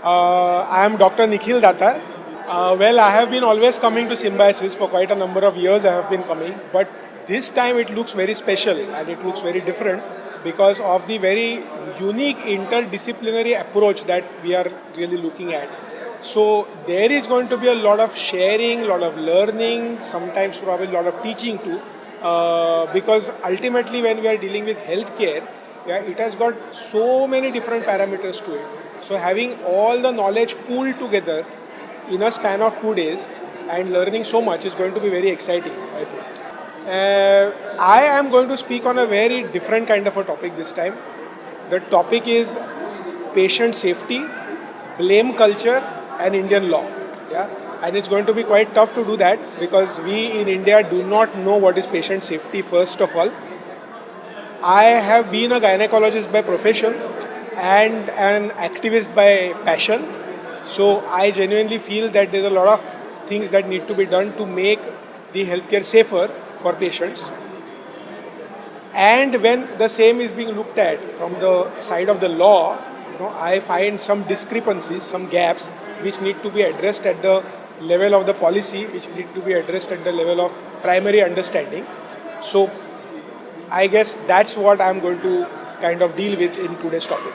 I am Dr. Nikhil Datar. I have been always coming to Symbiosis for quite a number of years. I have been coming, but this time it looks very special and it looks very different because of the very unique interdisciplinary approach that we are really looking at. So there is going to be a lot of sharing, a lot of learning, sometimes probably a lot of teaching too, because ultimately when we are dealing with healthcare, yeah, it has got so many different parameters to it. So having all the knowledge pooled together in a span of 2 days and learning so much is going to be very exciting, I feel. I am going to speak on a very different kind of a topic this time. The topic is patient safety, blame culture, and Indian law. Yeah, and it's going to be quite tough to do that because we in India do not know what is patient safety first of all. I have been a gynecologist by profession and an activist by passion. So I genuinely feel that there's a lot of things that need to be done to make the healthcare safer for patients. And when the same is being looked at from the side of the law, I find some discrepancies, some gaps which need to be addressed at the level of the policy, which need to be addressed at the level of primary understanding. So I guess that's what I'm going to kind of deal with in today's topic.